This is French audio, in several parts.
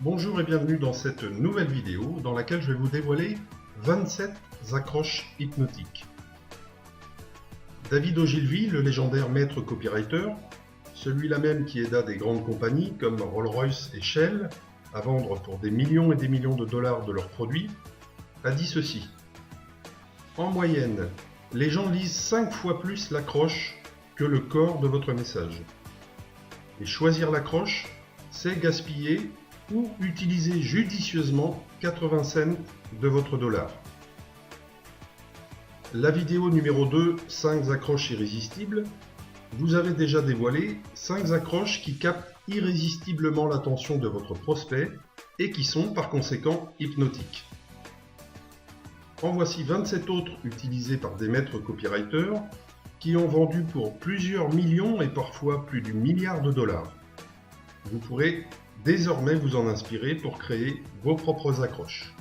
Bonjour et bienvenue dans cette nouvelle vidéo dans laquelle je vais vous dévoiler 27 accroches hypnotiques. David Ogilvy, le légendaire maître copywriter, celui-là même qui aida des grandes compagnies comme Rolls-Royce et Shell à vendre pour des millions et des millions de dollars de leurs produits, a dit ceci. En moyenne, les gens lisent 5 fois plus l'accroche que le corps de votre message. Et choisir l'accroche, c'est gaspiller ou utiliser judicieusement 80 cents de votre dollar. La vidéo numéro 2, 5 accroches irrésistibles, vous avez déjà dévoilé 5 accroches qui captent irrésistiblement l'attention de votre prospect et qui sont par conséquent hypnotiques. En voici 27 autres utilisées par des maîtres copywriters qui ont vendu pour plusieurs millions et parfois plus du milliard de dollars. Vous pourrez désormais vous en inspirer pour créer vos propres accroches.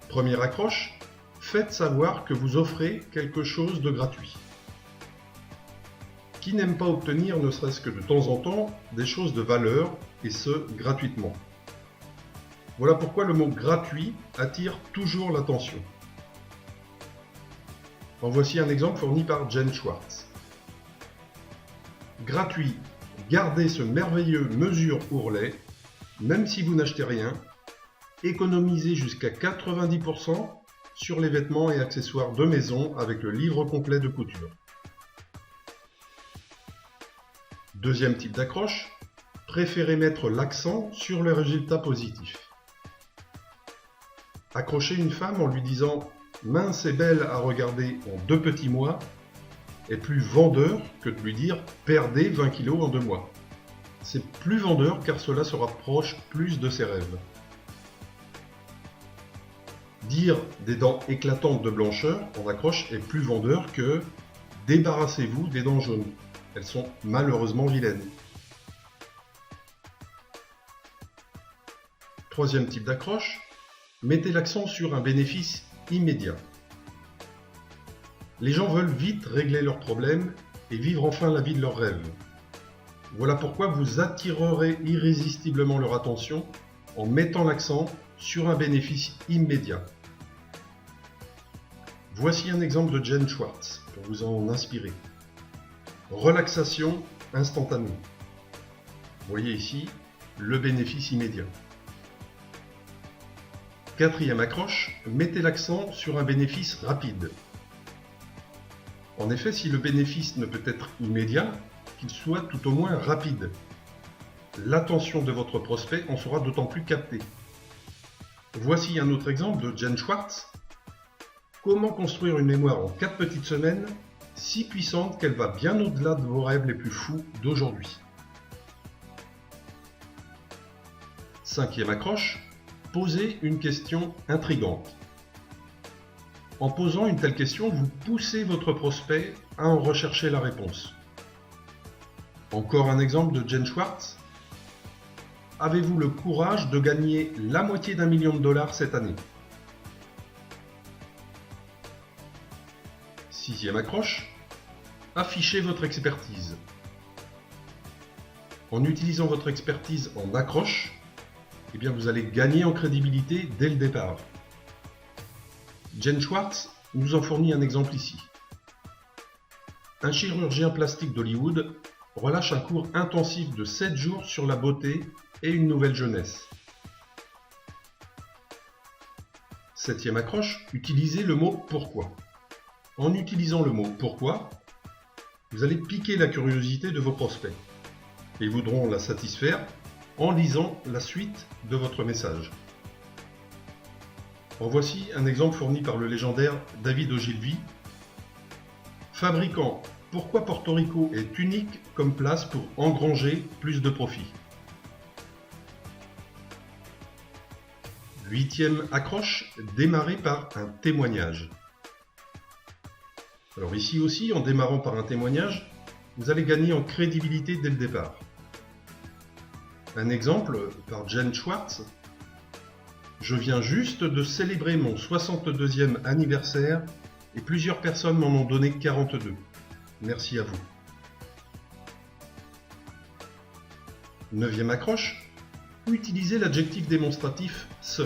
Première accroche, faites savoir que vous offrez quelque chose de gratuit. Qui n'aime pas obtenir ne serait-ce que de temps en temps des choses de valeur et ce gratuitement. Voilà pourquoi le mot gratuit attire toujours l'attention. En voici un exemple fourni par Jen Schwartz. Gratuit, gardez ce merveilleux mesure ourlet, même si vous n'achetez rien, économisez jusqu'à 90% sur les vêtements et accessoires de maison avec le livre complet de couture. Deuxième type d'accroche, préférez mettre l'accent sur le résultat positif. Accrocher une femme en lui disant « mince et belle à regarder en 2 petits mois » est plus vendeur que de lui dire « perdez 20 kilos en 2 mois ». C'est plus vendeur car cela se rapproche plus de ses rêves. Dire des dents éclatantes de blancheur en accroche est plus vendeur que « débarrassez-vous des dents jaunes ». Elles sont malheureusement vilaines. Troisième type d'accroche, mettez l'accent sur un bénéfice immédiat. Les gens veulent vite régler leurs problèmes et vivre enfin la vie de leurs rêves. Voilà pourquoi vous attirerez irrésistiblement leur attention en mettant l'accent sur un bénéfice immédiat. Voici un exemple de Jen Schwartz pour vous en inspirer. Relaxation instantanée. Vous voyez ici le bénéfice immédiat. Quatrième accroche, mettez l'accent sur un bénéfice rapide. En effet, si le bénéfice ne peut être immédiat, qu'il soit tout au moins rapide. L'attention de votre prospect en sera d'autant plus captée. Voici un autre exemple de Jen Schwartz. Comment construire une mémoire en 4 petites semaines, si puissante qu'elle va bien au-delà de vos rêves les plus fous d'aujourd'hui. Cinquième accroche, posez une question intrigante. En posant une telle question, vous poussez votre prospect à en rechercher la réponse. Encore un exemple de Jen Schwartz. Avez-vous le courage de gagner la moitié d'1 million de dollars cette année? Sixième accroche, affichez votre expertise. En utilisant votre expertise en accroche, eh bien vous allez gagner en crédibilité dès le départ. Jen Schwartz nous en fournit un exemple ici. Un chirurgien plastique d'Hollywood relâche un cours intensif de 7 jours sur la beauté et une nouvelle jeunesse. Septième accroche, utilisez le mot « pourquoi ». En utilisant le mot « pourquoi », vous allez piquer la curiosité de vos prospects. Ils voudront la satisfaire en lisant la suite de votre message. En voici un exemple fourni par le légendaire David Ogilvy. Fabricant, pourquoi Porto Rico est unique comme place pour engranger plus de profit. Huitième accroche, démarrez par un témoignage. Alors ici aussi, en démarrant par un témoignage, vous allez gagner en crédibilité dès le départ. Un exemple par Jen Schwartz. Je viens juste de célébrer mon 62e anniversaire et plusieurs personnes m'en ont donné 42. Merci à vous. Neuvième accroche, Utilisez l'adjectif démonstratif « ce ».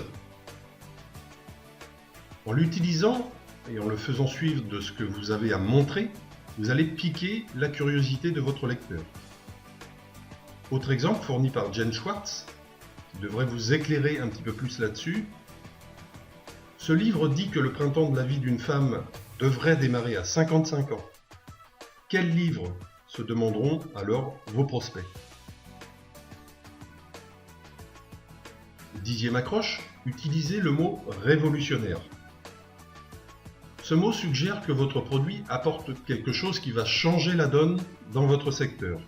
En l'utilisant et en le faisant suivre de ce que vous avez à montrer, vous allez piquer la curiosité de votre lecteur. Autre exemple fourni par Jen Schwartz, qui devrait vous éclairer un petit peu plus là-dessus. Ce livre dit que le printemps de la vie d'une femme devrait démarrer à 55 ans. Quel livre, se demanderont alors vos prospects. 10e accroche, utilisez le mot révolutionnaire. Ce mot suggère que votre produit apporte quelque chose qui va changer la donne dans votre secteur.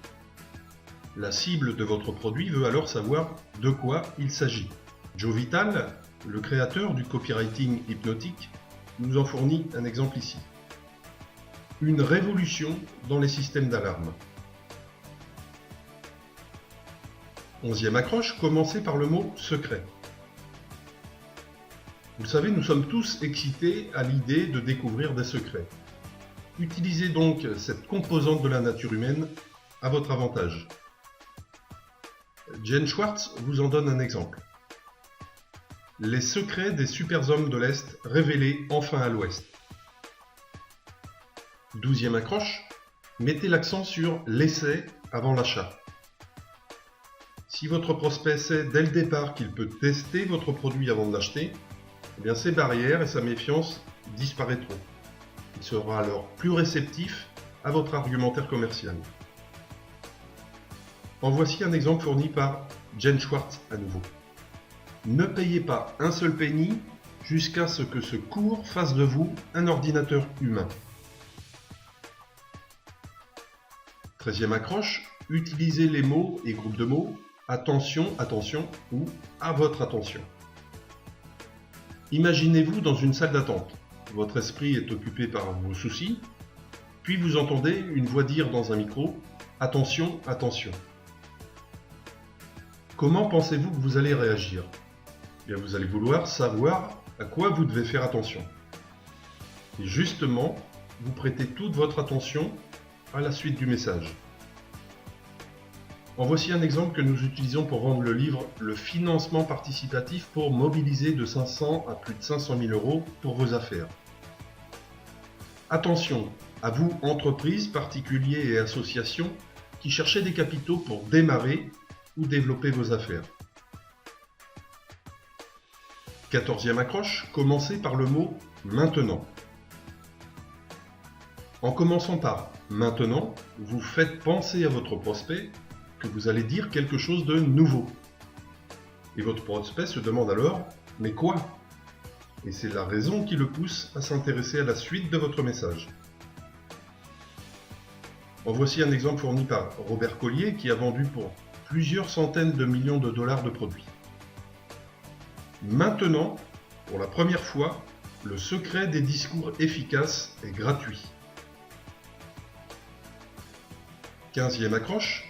La cible de votre produit veut alors savoir de quoi il s'agit. Joe Vital, le créateur du copywriting hypnotique, nous en fournit un exemple ici. Une révolution dans les systèmes d'alarme. 11e accroche, commencez par le mot secret. Vous le savez, nous sommes tous excités à l'idée de découvrir des secrets. Utilisez donc cette composante de la nature humaine à votre avantage. Jen Schwartz vous en donne un exemple. Les secrets des superhommes de l'Est révélés enfin à l'Ouest. 12e accroche, mettez l'accent sur l'essai avant l'achat. Si votre prospect sait dès le départ qu'il peut tester votre produit avant de l'acheter, eh bien ses barrières et sa méfiance disparaîtront. Il sera alors plus réceptif à votre argumentaire commercial. En voici un exemple fourni par Jen Schwartz à nouveau. Ne payez pas un seul penny jusqu'à ce que ce cours fasse de vous un ordinateur humain. 13e accroche, utilisez les mots et groupes de mots attention, attention ou à votre attention. Imaginez-vous dans une salle d'attente. Votre esprit est occupé par vos soucis, puis vous entendez une voix dire dans un micro « Attention, attention ». Comment pensez-vous que vous allez réagir ? Eh bien, vous allez vouloir savoir à quoi vous devez faire attention. Et justement, vous prêtez toute votre attention à la suite du message. En voici un exemple que nous utilisons pour vendre le livre « Le financement participatif pour mobiliser de 500 à plus de 500 000 euros pour vos affaires ». Attention, à vous entreprises, particuliers et associations qui cherchez des capitaux pour démarrer ou développer vos affaires. 14e accroche, commencez par le mot « maintenant ». En commençant par « maintenant », vous faites penser à votre prospect que vous allez dire quelque chose de nouveau. Et votre prospect se demande alors « mais quoi ?» Et c'est la raison qui le pousse à s'intéresser à la suite de votre message. En voici un exemple fourni par Robert Collier qui a vendu pour plusieurs centaines de millions de dollars de produits. Maintenant, pour la première fois, le secret des discours efficaces est gratuit. 15e accroche,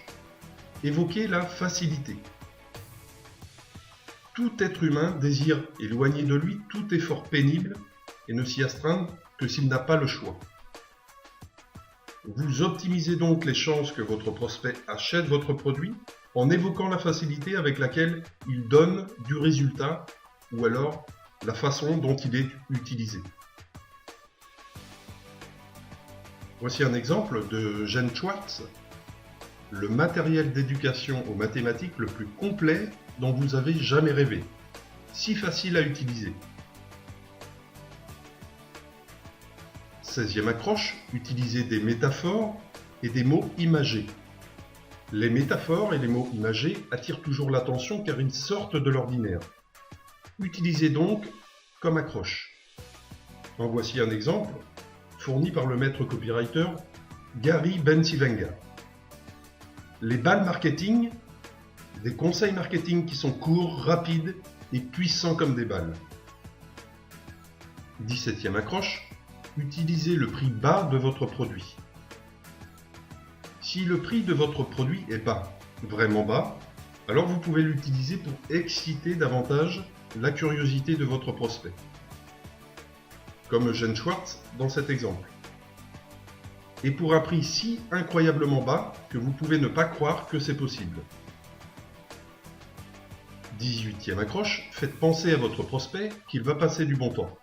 évoquez la facilité. Tout être humain désire éloigner de lui tout effort pénible et ne s'y astreindre que s'il n'a pas le choix. Vous optimisez donc les chances que votre prospect achète votre produit en évoquant la facilité avec laquelle il donne du résultat ou alors la façon dont il est utilisé. Voici un exemple de Jen Schwartz, le matériel d'éducation aux mathématiques le plus complet dont vous avez jamais rêvé. Si facile à utiliser. 16e accroche, utilisez des métaphores et des mots imagés. Les métaphores et les mots imagés attirent toujours l'attention car ils sortent de l'ordinaire. Utilisez donc comme accroche. En voici un exemple fourni par le maître copywriter Gary Bencivenga. Les balles marketing, des conseils marketing qui sont courts, rapides et puissants comme des balles. 17e accroche, utilisez le prix bas de votre produit. Si le prix de votre produit est bas, vraiment bas, alors vous pouvez l'utiliser pour exciter davantage la curiosité de votre prospect. Comme Jen Schwartz dans cet exemple. Et pour un prix si incroyablement bas que vous pouvez ne pas croire que c'est possible. 18e accroche, faites penser à votre prospect qu'il va passer du bon temps.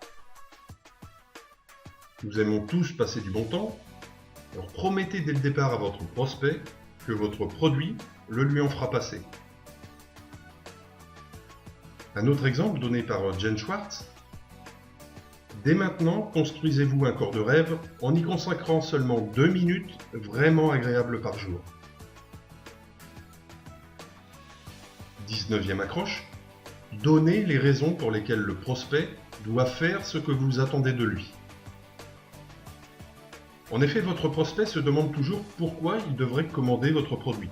Nous aimons tous passer du bon temps, alors promettez dès le départ à votre prospect que votre produit le lui en fera passer. Un autre exemple donné par Jen Schwartz. Dès maintenant, construisez-vous un corps de rêve en y consacrant seulement 2 minutes vraiment agréables par jour. 19e accroche, donnez les raisons pour lesquelles le prospect doit faire ce que vous attendez de lui. En effet, votre prospect se demande toujours pourquoi il devrait commander votre produit.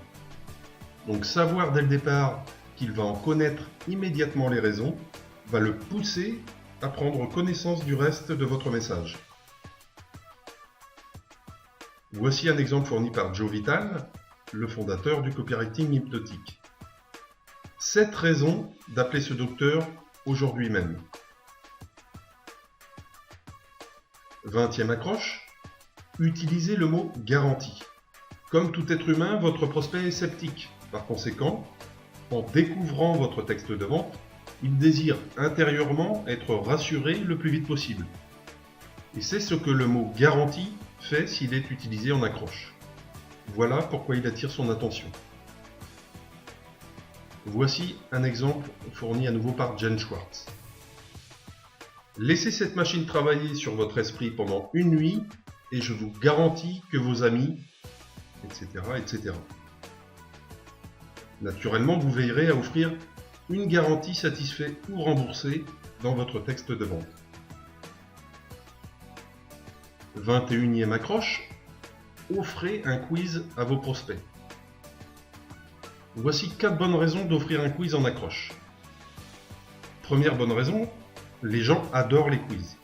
Donc savoir dès le départ qu'il va en connaître immédiatement les raisons va le pousser à prendre connaissance du reste de votre message. Voici un exemple fourni par Joe Vital, le fondateur du copywriting hypnotique. 7 raisons d'appeler ce docteur aujourd'hui même. 20e accroche, utilisez le mot garantie. Comme tout être humain, votre prospect est sceptique. Par conséquent, en découvrant votre texte de vente, il désire intérieurement être rassuré le plus vite possible. Et c'est ce que le mot garantie fait s'il est utilisé en accroche. Voilà pourquoi il attire son attention. Voici un exemple fourni à nouveau par Jen Schwartz. Laissez cette machine travailler sur votre esprit pendant une nuit et je vous garantis que vos amis, etc., etc. Naturellement, vous veillerez à offrir une garantie satisfaite ou remboursée dans votre texte de vente. 21e accroche, offrez un quiz à vos prospects. Voici 4 bonnes raisons d'offrir un quiz en accroche. Première bonne raison, les gens adorent les quiz.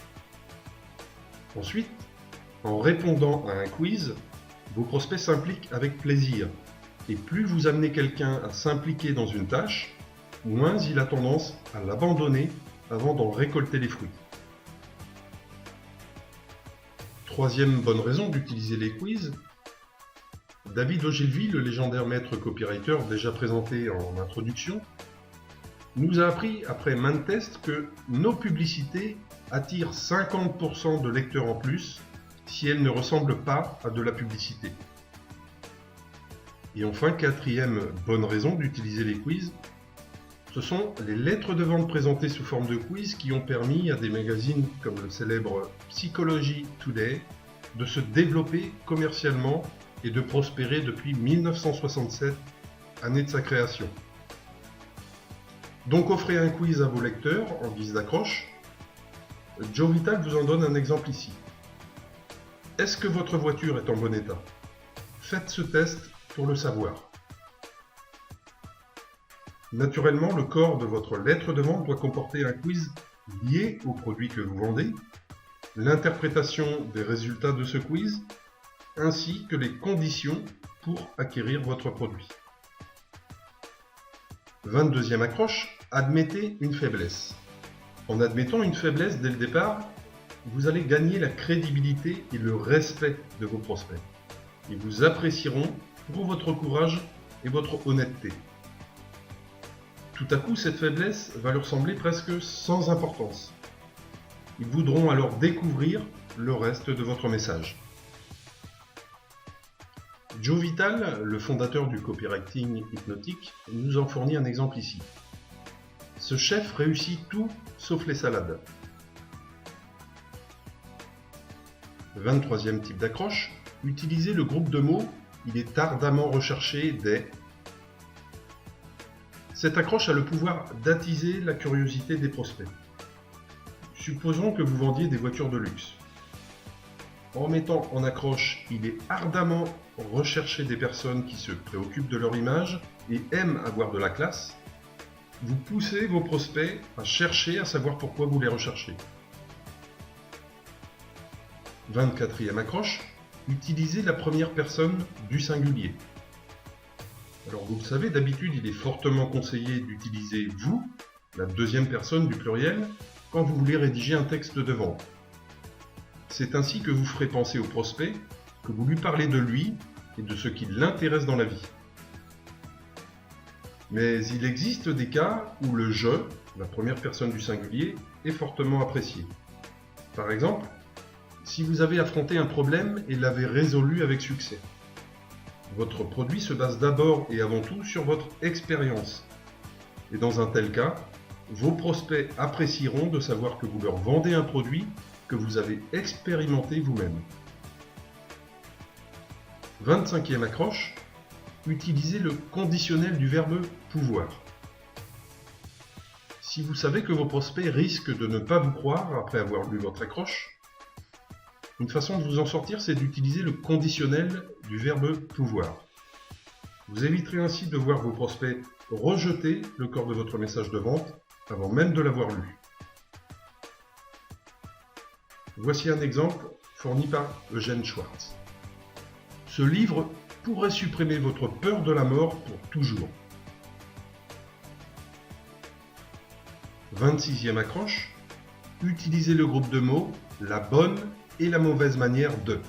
Ensuite, en répondant à un quiz, vos prospects s'impliquent avec plaisir. Et plus vous amenez quelqu'un à s'impliquer dans une tâche, moins il a tendance à l'abandonner avant d'en récolter les fruits. Troisième bonne raison d'utiliser les quiz, David Ogilvy, le légendaire maître copywriter déjà présenté en introduction, nous a appris après maintes tests que nos publicités attirent 50% de lecteurs en plus si elles ne ressemblent pas à de la publicité. Et enfin, quatrième bonne raison d'utiliser les quiz, ce sont les lettres de vente présentées sous forme de quiz qui ont permis à des magazines comme le célèbre Psychology Today de se développer commercialement et de prospérer depuis 1967, année de sa création. Donc offrez un quiz à vos lecteurs en guise d'accroche. Joe Vital vous en donne un exemple ici. Est-ce que votre voiture est en bon état? Faites ce test pour le savoir. Naturellement, le corps de votre lettre de vente doit comporter un quiz lié au produit que vous vendez, l'interprétation des résultats de ce quiz, ainsi que les conditions pour acquérir votre produit. 22e accroche, admettez une faiblesse. En admettant une faiblesse dès le départ, vous allez gagner la crédibilité et le respect de vos prospects. Ils vous apprécieront pour votre courage et votre honnêteté. Tout à coup, cette faiblesse va leur sembler presque sans importance. Ils voudront alors découvrir le reste de votre message. Joe Vital, le fondateur du copywriting hypnotique, nous en fournit un exemple ici. Ce chef réussit tout sauf les salades. 23e type d'accroche, utilisez le groupe de mots « Il est ardemment recherché des ». Cette accroche a le pouvoir d'attiser la curiosité des prospects. Supposons que vous vendiez des voitures de luxe. En mettant en accroche « Il est ardemment recherché des personnes qui se préoccupent de leur image et aiment avoir de la classe », vous poussez vos prospects à chercher à savoir pourquoi vous les recherchez. 24e accroche, utilisez la première personne du singulier. Alors vous le savez, d'habitude il est fortement conseillé d'utiliser « vous », la deuxième personne du pluriel, quand vous voulez rédiger un texte de vente. C'est ainsi que vous ferez penser au prospect que vous lui parlez de lui et de ce qui l'intéresse dans la vie. Mais il existe des cas où le « je », la première personne du singulier, est fortement apprécié. Par exemple, si vous avez affronté un problème et l'avez résolu avec succès. Votre produit se base d'abord et avant tout sur votre expérience. Et dans un tel cas, vos prospects apprécieront de savoir que vous leur vendez un produit que vous avez expérimenté vous-même. 25e accroche, utilisez le conditionnel du verbe « pouvoir ». Si vous savez que vos prospects risquent de ne pas vous croire après avoir lu votre accroche, une façon de vous en sortir, c'est d'utiliser le conditionnel du verbe « pouvoir ». Vous éviterez ainsi de voir vos prospects rejeter le corps de votre message de vente avant même de l'avoir lu. Voici un exemple fourni par Eugène Schwartz. Ce livre pourrait supprimer votre peur de la mort pour toujours. 26e accroche, utilisez le groupe de mots « la bonne et la mauvaise manière de ».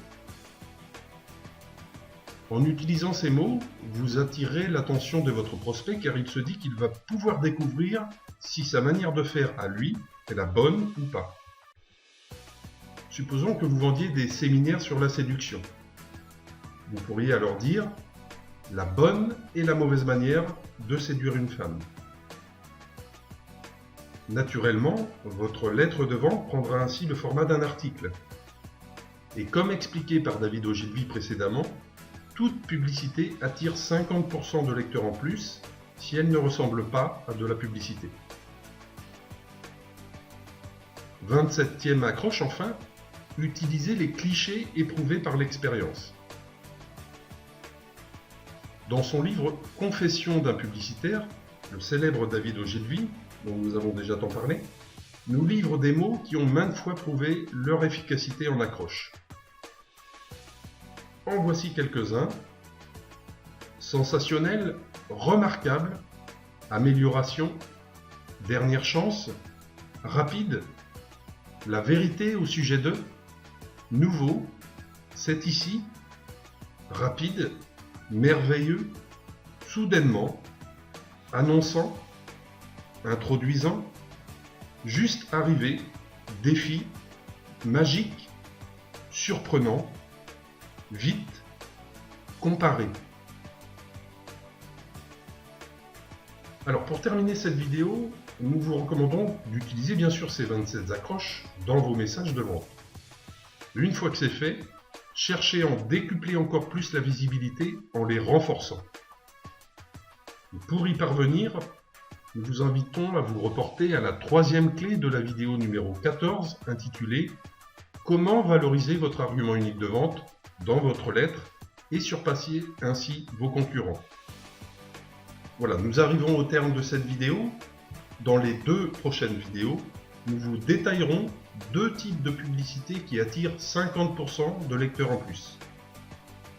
En utilisant ces mots, vous attirez l'attention de votre prospect car il se dit qu'il va pouvoir découvrir si sa manière de faire à lui est la bonne ou pas. Supposons que vous vendiez des séminaires sur la séduction. Vous pourriez alors dire « la bonne et la mauvaise manière de séduire une femme ». Naturellement, votre lettre de vente prendra ainsi le format d'un article. Et comme expliqué par David Ogilvy précédemment, toute publicité attire 50% de lecteurs en plus si elle ne ressemble pas à de la publicité. 27e accroche enfin, utilisez les clichés éprouvés par l'expérience. Dans son livre « Confessions d'un publicitaire », le célèbre David Ogilvy, dont nous avons déjà tant parlé, nous livre des mots qui ont maintes fois prouvé leur efficacité en accroche. En voici quelques-uns. Sensationnel, remarquable, amélioration, dernière chance, rapide, la vérité au sujet de, nouveau, c'est ici, rapide, merveilleux, soudainement, annonçant, introduisant, juste arrivé, défi, magique, surprenant, vite, comparé. Alors pour terminer cette vidéo, nous vous recommandons d'utiliser bien sûr ces 27 accroches dans vos messages de vente. Une fois que c'est fait, cherchez à en décupler encore plus la visibilité en les renforçant. Et pour y parvenir, nous vous invitons à vous reporter à la troisième clé de la vidéo numéro 14 intitulée « Comment valoriser votre argument unique de vente dans votre lettre et surpasser ainsi vos concurrents ». Voilà, nous arrivons au terme de cette vidéo. Dans les deux prochaines vidéos, nous vous détaillerons deux types de publicités qui attirent 50% de lecteurs en plus.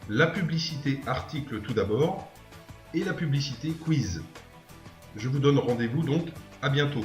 La publicité article tout d'abord et la publicité quiz. Je vous donne rendez-vous donc à bientôt.